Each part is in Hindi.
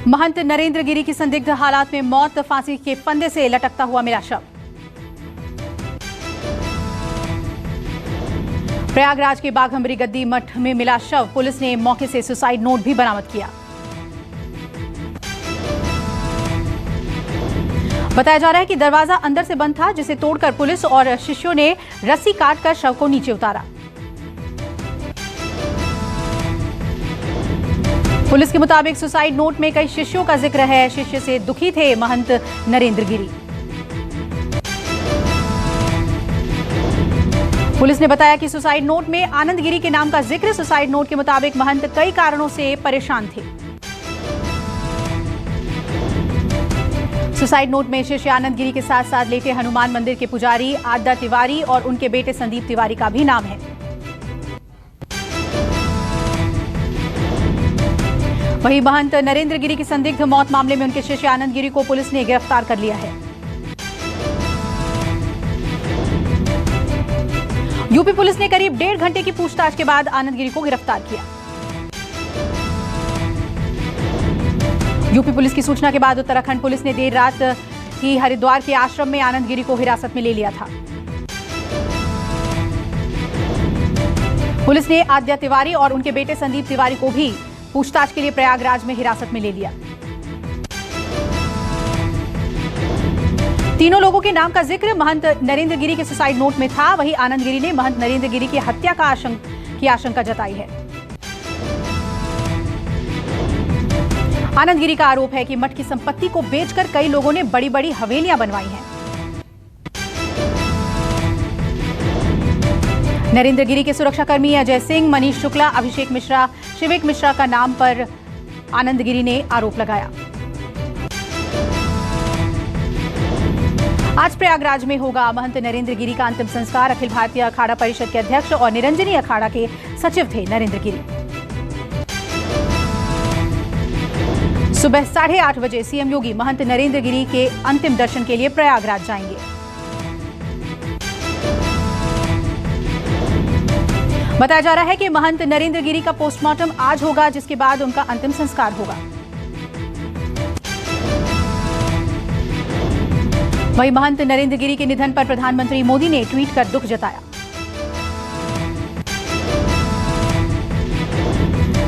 महंत नरेंद्र गिरी की संदिग्ध हालात में मौत, फांसी के फंदे से लटकता हुआ मिला शव। प्रयागराज के बाघंबरी गद्दी मठ में मिला शव, पुलिस ने मौके से सुसाइड नोट भी बरामद किया। बताया जा रहा है कि दरवाजा अंदर से बंद था, जिसे तोड़कर पुलिस और शिष्यों ने रस्सी काटकर शव को नीचे उतारा। पुलिस के मुताबिक सुसाइड नोट में कई शिष्यों का जिक्र है। शिष्य से दुखी थे महंत नरेंद्र गिरी। पुलिस ने बताया कि सुसाइड नोट में आनंद गिरी के नाम का जिक्र। सुसाइड नोट के मुताबिक महंत कई कारणों से परेशान थे। सुसाइड नोट में शिष्य आनंद गिरी के साथ साथ लेटे हनुमान मंदिर के पुजारी आद्या तिवारी और उनके बेटे संदीप तिवारी का भी नाम है। वहीं महंत नरेंद्र गिरी की संदिग्ध मौत मामले में उनके शिष्य आनंद गिरी को पुलिस ने गिरफ्तार कर लिया है। यूपी पुलिस ने करीब 1.5 घंटे की पूछताछ के बाद आनंद गिरी को गिरफ्तार किया। यूपी पुलिस की सूचना के बाद उत्तराखंड पुलिस ने देर रात ही हरिद्वार के आश्रम में आनंद गिरी को हिरासत में ले लिया था। पुलिस ने आद्या तिवारी और उनके बेटे संदीप तिवारी को भी पूछताछ के लिए प्रयागराज में हिरासत में ले लिया। तीनों लोगों के नाम का जिक्र महंत नरेंद्र गिरी के सुसाइड नोट में था। वहीं आनंद गिरी ने महंत नरेंद्र गिरी की हत्या की आशंका जताई है। आनंद गिरी का आरोप है कि मठ की संपत्ति को बेचकर कई लोगों ने बड़ी बड़ी हवेलियां बनवाई हैं। नरेंद्र गिरी के सुरक्षाकर्मी अजय सिंह, मनीष शुक्ला, अभिषेक मिश्रा, शिविक मिश्रा का नाम पर आनंद गिरी ने आरोप लगाया। आज प्रयागराज में होगा महंत नरेंद्र गिरी का अंतिम संस्कार। अखिल भारतीय अखाड़ा परिषद के अध्यक्ष और निरंजनी अखाड़ा के सचिव थे नरेंद्र गिरी। सुबह 8:30 बजे सीएम योगी महंत नरेंद्र गिरी के अंतिम दर्शन के लिए प्रयागराज जाएंगे। बताया जा रहा है कि महंत नरेंद्र गिरी का पोस्टमार्टम आज होगा, जिसके बाद उनका अंतिम संस्कार होगा। वहीं महंत नरेंद्र गिरी के निधन पर प्रधानमंत्री मोदी ने ट्वीट कर दुख जताया।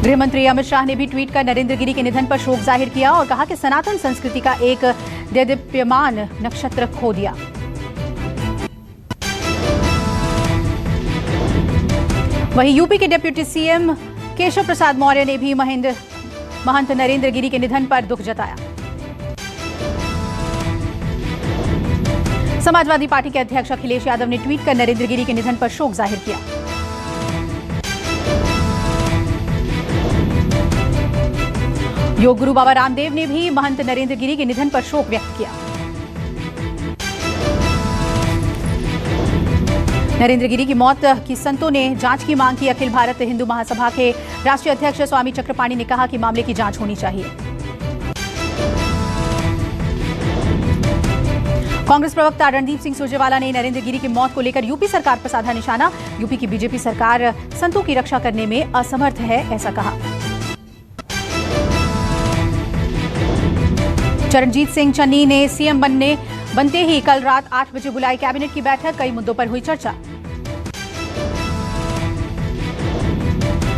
गृह मंत्री अमित शाह ने भी ट्वीट कर नरेंद्र गिरी के निधन पर शोक जाहिर किया और कहा कि सनातन संस्कृति का एक देदीप्यमान नक्षत्र खो दिया। वहीं यूपी के डिप्टी सीएम केशव प्रसाद मौर्य ने भी महंत नरेंद्र गिरी के निधन पर दुख जताया। समाजवादी पार्टी के अध्यक्ष अखिलेश यादव ने ट्वीट कर नरेंद्र गिरी के निधन पर शोक जाहिर किया। योग गुरु बाबा रामदेव ने भी महंत नरेंद्र गिरी के निधन पर शोक व्यक्त किया। नरेंद्र गिरी की मौत की संतों ने जांच की मांग की। अखिल भारत हिंदू महासभा के राष्ट्रीय अध्यक्ष स्वामी चक्रपाणी ने कहा कि मामले की जांच होनी चाहिए। कांग्रेस प्रवक्ता रणदीप सिंह सुरजेवाला ने नरेंद्र गिरी की मौत को लेकर यूपी सरकार पर साधा निशाना। यूपी की बीजेपी सरकार संतों की रक्षा करने में असमर्थ है, ऐसा कहा। चरणजीत सिंह चन्नी ने सीएम बनते ही कल रात 8 बजे बुलाई कैबिनेट की बैठक। कई मुद्दों पर हुई चर्चा।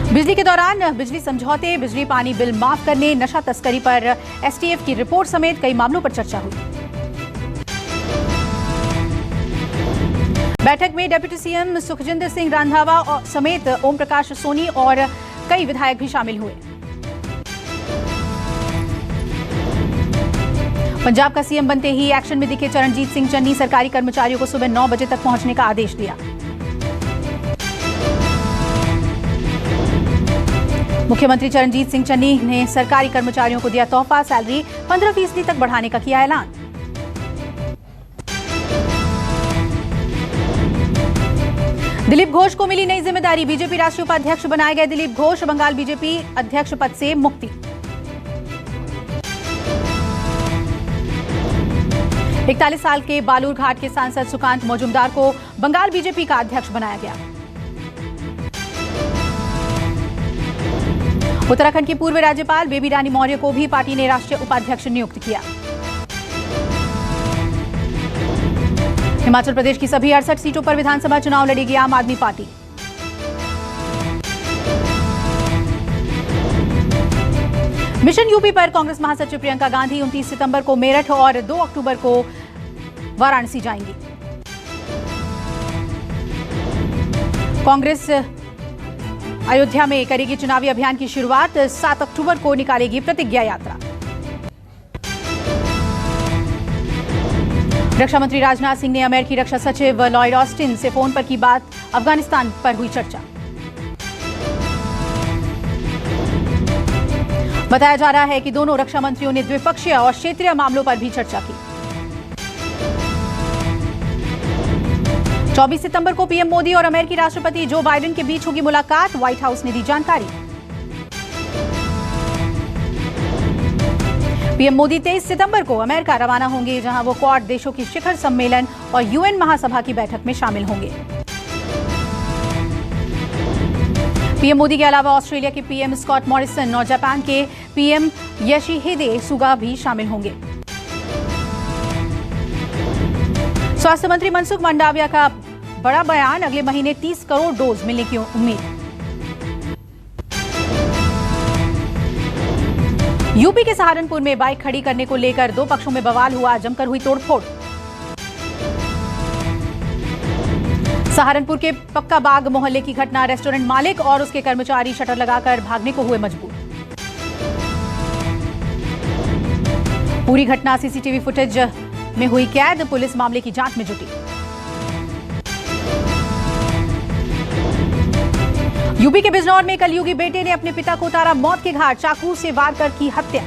बिजली के दौरान बिजली समझौते, बिजली पानी बिल माफ करने, नशा तस्करी पर एसटीएफ की रिपोर्ट समेत कई मामलों पर चर्चा हुई। बैठक में डिप्टी सीएम सुखजिंदर सिंह रंधावा समेत ओम प्रकाश सोनी और कई विधायक भी शामिल हुए। पंजाब का सीएम बनते ही एक्शन में दिखे चरणजीत सिंह चन्नी। सरकारी कर्मचारियों को सुबह 9 बजे तक पहुंचने का आदेश दिया। मुख्यमंत्री चरणजीत सिंह चन्नी ने सरकारी कर्मचारियों को दिया तोहफा। सैलरी 15% तक बढ़ाने का किया ऐलान। दिलीप घोष को मिली नई जिम्मेदारी। बीजेपी राष्ट्रीय उपाध्यक्ष बनाए गए दिलीप घोष। बंगाल बीजेपी अध्यक्ष पद से मुक्ति। 41 साल के बालूरघाट के सांसद सुकांत मजुमदार को बंगाल बीजेपी का अध्यक्ष बनाया गया। उत्तराखंड की पूर्व राज्यपाल बेबी रानी मौर्य को भी पार्टी ने राष्ट्रीय उपाध्यक्ष नियुक्त किया। हिमाचल प्रदेश की सभी 68 सीटों पर विधानसभा चुनाव लड़ेगी आम आदमी पार्टी। मिशन यूपी पर कांग्रेस महासचिव प्रियंका गांधी 29 सितंबर को मेरठ और 2 अक्टूबर को वाराणसी जाएंगी। कांग्रेस अयोध्या में करेगी चुनावी अभियान की शुरुआत। 7 अक्टूबर को निकालेगी प्रतिज्ञा यात्रा। रक्षा मंत्री राजनाथ सिंह ने अमेरिकी रक्षा सचिव लॉयड ऑस्टिन से फोन पर की बात। अफगानिस्तान पर हुई चर्चा। बताया जा रहा है कि दोनों रक्षा मंत्रियों ने द्विपक्षीय और क्षेत्रीय मामलों पर भी चर्चा की। 24 सितंबर को पीएम मोदी और अमेरिकी राष्ट्रपति जो बाइडेन के बीच होगी मुलाकात। व्हाइट हाउस ने दी जानकारी। पीएम मोदी 23 सितंबर को अमेरिका रवाना होंगे, जहां वो क्वाड देशों की शिखर सम्मेलन और यूएन महासभा की बैठक में शामिल होंगे। पीएम मोदी के अलावा ऑस्ट्रेलिया के पीएम स्कॉट मॉरिसन और जापान के पीएम योशिहिदे सुगा भी शामिल होंगे। स्वास्थ्य मंत्री मनसुख मंडाविया का बड़ा बयान। अगले महीने 30 करोड़ डोज मिलने की उम्मीद। यूपी के सहारनपुर में बाइक खड़ी करने को लेकर 2 पक्षों में बवाल हुआ। जमकर हुई तोड़फोड़। सहारनपुर के पक्का बाग मोहल्ले की घटना। रेस्टोरेंट मालिक और उसके कर्मचारी शटर लगाकर भागने को हुए मजबूर। पूरी घटना सीसीटीवी फुटेज में हुई कैद। पुलिस मामले की जांच में जुटी। यूपी के बिजनौर में कलयुगी बेटे ने अपने पिता को उतारा मौत के घाट। चाकू से वार कर की हत्या।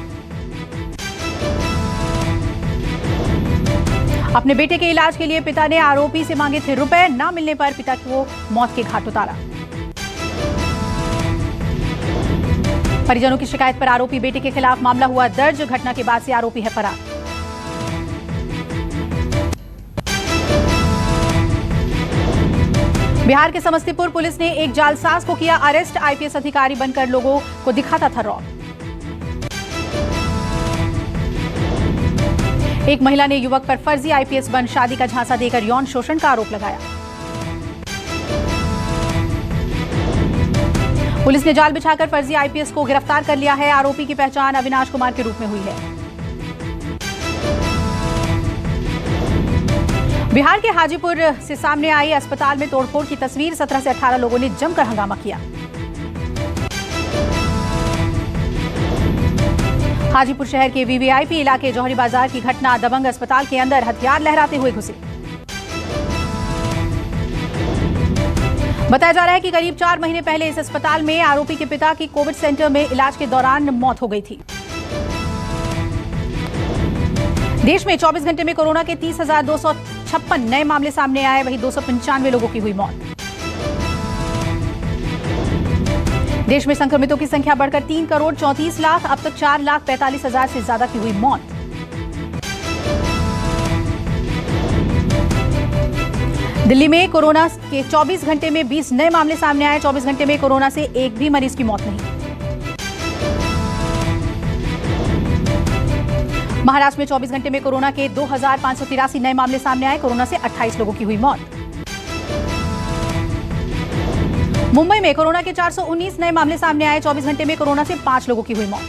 अपने बेटे के इलाज के लिए पिता ने आरोपी से मांगे थे रुपए। न मिलने पर पिता को मौत के घाट उतारा। परिजनों की शिकायत पर आरोपी बेटे के खिलाफ मामला हुआ दर्ज। घटना के बाद से आरोपी है फरार। बिहार के समस्तीपुर पुलिस ने एक जालसाज को किया अरेस्ट। आईपीएस अधिकारी बनकर लोगों को दिखाता था रौब। एक महिला ने युवक पर फर्जी आईपीएस बन शादी का झांसा देकर यौन शोषण का आरोप लगाया। पुलिस ने जाल बिछाकर फर्जी आईपीएस को गिरफ्तार कर लिया है। आरोपी की पहचान अविनाश कुमार के रूप में हुई है। बिहार के हाजीपुर से सामने आई अस्पताल में तोड़फोड़ की तस्वीर। 17 से 18 लोगों ने जमकर हंगामा किया। हाजीपुर शहर के वीवीआईपी इलाके जौहरी बाजार की घटना। दबंग अस्पताल के अंदर हथियार लहराते हुए घुसे। बताया जा रहा है कि करीब 4 महीने पहले इस अस्पताल में आरोपी के पिता की कोविड सेंटर में इलाज के दौरान मौत हो गई थी। देश में 24 घंटे में कोरोना के 30,256 नए मामले सामने आए। वहीं 295 लोगों की हुई मौत। देश में संक्रमितों की संख्या बढ़कर 3 करोड़ 34 लाख। अब तक 4,45,000 से ज्यादा की हुई मौत। दिल्ली में कोरोना के 24 घंटे में 20 नए मामले सामने आए। 24 घंटे में कोरोना से एक भी मरीज की मौत नहीं। महाराष्ट्र में 24 घंटे में कोरोना के 2,583 नए मामले सामने आए। कोरोना से 28 लोगों की हुई मौत। मुंबई में कोरोना के 419 नए मामले सामने आए। 24 घंटे में कोरोना से 5 लोगों की हुई मौत।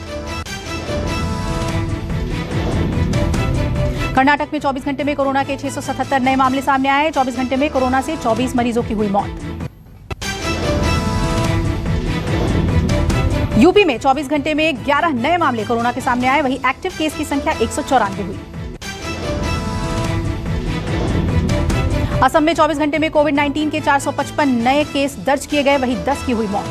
कर्नाटक में 24 घंटे में कोरोना के 677 नए मामले सामने आए। 24 घंटे में कोरोना से 24 मरीजों की हुई मौत। यूपी में 24 घंटे में 11 नए मामले कोरोना के सामने आए। वहीं एक्टिव केस की संख्या 194 हुई। असम में 24 घंटे में कोविड-19 के 455 नए केस दर्ज किए गए। वहीं 10 की हुई मौत।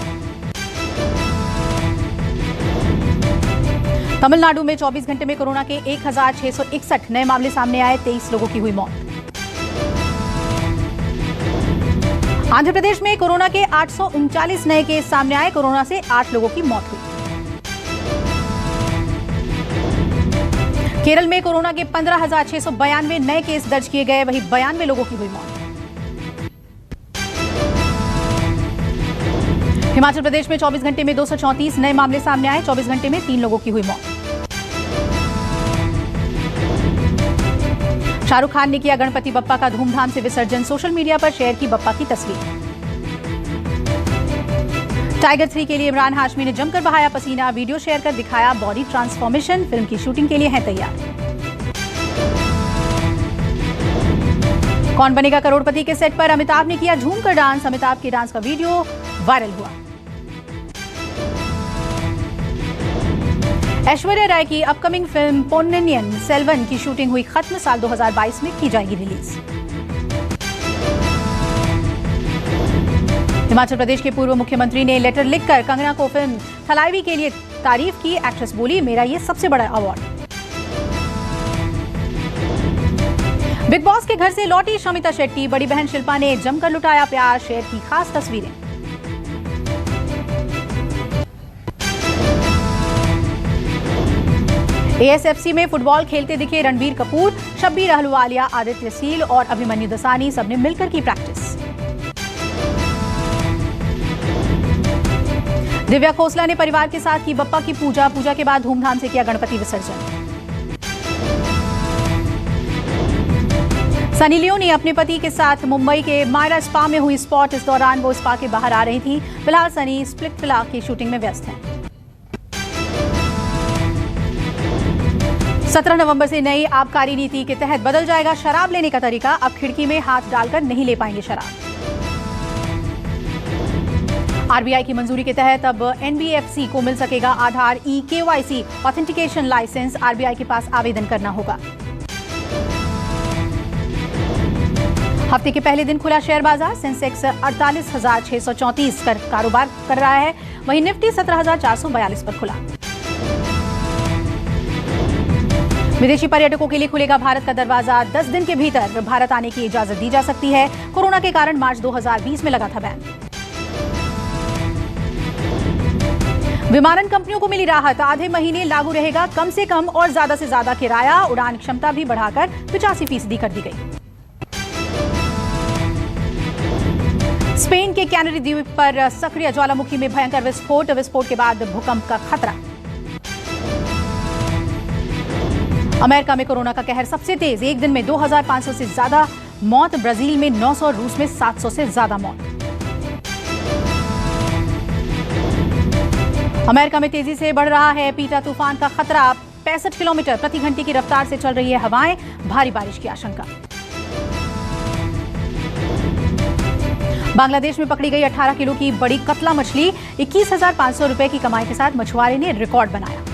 तमिलनाडु में 24 घंटे में कोरोना के 1,661 नए मामले सामने आए। 23 लोगों की हुई मौत। आंध्र प्रदेश में कोरोना के 839 नए केस सामने आए। कोरोना से 8 लोगों की मौत हुई। केरल में कोरोना के 15,692 नए केस दर्ज किए गए। वहीं 92 लोगों की हुई मौत। हिमाचल प्रदेश में 24 घंटे में 234 नए मामले सामने आए। 24 घंटे में 3 लोगों की हुई मौत। शाहरुख खान ने किया गणपति बप्पा का धूमधाम से विसर्जन। सोशल मीडिया पर शेयर की बप्पा की तस्वीर। टाइगर 3 के लिए इमरान हाशमी ने जमकर बहाया पसीना। वीडियो शेयर कर दिखाया बॉडी ट्रांसफॉर्मेशन। फिल्म की शूटिंग के लिए हैं तैयार। कौन बनेगा करोड़पति के सेट पर अमिताभ ने किया झूम कर डांस। अमिताभ के डांस का वीडियो वायरल हुआ। ऐश्वर्या राय की अपकमिंग फिल्म पोन्नियन सेल्वन की शूटिंग हुई खत्म। साल 2022 में की जाएगी रिलीज। हिमाचल प्रदेश के पूर्व मुख्यमंत्री ने लेटर लिखकर कंगना को फिल्म थलाइवी के लिए तारीफ की। एक्ट्रेस बोली, मेरा ये सबसे बड़ा अवार्ड। बिग बॉस के घर से लौटी शमिता शेट्टी। बड़ी बहन शिल्पा ने जमकर लुटाया प्यार। शेयर की खास तस्वीरें। एएसएफसी में फुटबॉल खेलते दिखे रणबीर कपूर। शब्बीर अहलुवालिया, आदित्य सील और अभिमन्यु दसानी सबने मिलकर की प्रैक्टिस। दिव्या खोसला ने परिवार के साथ की बप्पा की पूजा। पूजा के बाद धूमधाम से किया गणपति विसर्जन। सनी लियोनी अपने पति के साथ मुंबई के मायरा स्पा में हुई स्पॉट। इस दौरान वो स्पा के बाहर आ रही थी। फिलहाल सनी स्प्लिट विला की शूटिंग में व्यस्त हैं। 17 नवंबर से नई आबकारी नीति के तहत बदल जाएगा शराब लेने का तरीका। अब खिड़की में हाथ डालकर नहीं ले पाएंगे शराब। आरबीआई की मंजूरी के तहत अब एनबीएफसी को मिल सकेगा आधार ई-केवाईसी ऑथेंटिकेशन लाइसेंस। आरबीआई के पास आवेदन करना होगा। हफ्ते के पहले दिन खुला शेयर बाजार। सेंसेक्स 48,634 कर कारोबार कर रहा है। वहीं निफ्टी 17,442 पर खुला। विदेशी पर्यटकों के लिए खुलेगा भारत का दरवाजा। 10 दिन के भीतर भारत आने की इजाजत दी जा सकती है। कोरोना के कारण मार्च 2020 में लगा था बैन। विमानन कंपनियों को मिली राहत। आधे महीने लागू रहेगा कम से कम और ज्यादा से ज्यादा किराया। उड़ान क्षमता भी बढ़ाकर 85% कर दी गई। स्पेन के कैनरी द्वीप पर सक्रिय ज्वालामुखी में भयंकर विस्फोट। विस्फोट के बाद भूकंप का खतरा। अमेरिका में कोरोना का कहर सबसे तेज। एक दिन में 2500 से ज्यादा मौत। ब्राजील में 900, रूस में 700 से ज्यादा मौत। अमेरिका में तेजी से बढ़ रहा है पीटा तूफान का खतरा। 65 किलोमीटर प्रति घंटे की रफ्तार से चल रही है हवाएं। भारी बारिश की आशंका। बांग्लादेश में पकड़ी गई 18 किलो की बड़ी कतला मछली। 21,500 रुपए की कमाई के साथ मछुआरे ने रिकॉर्ड बनाया।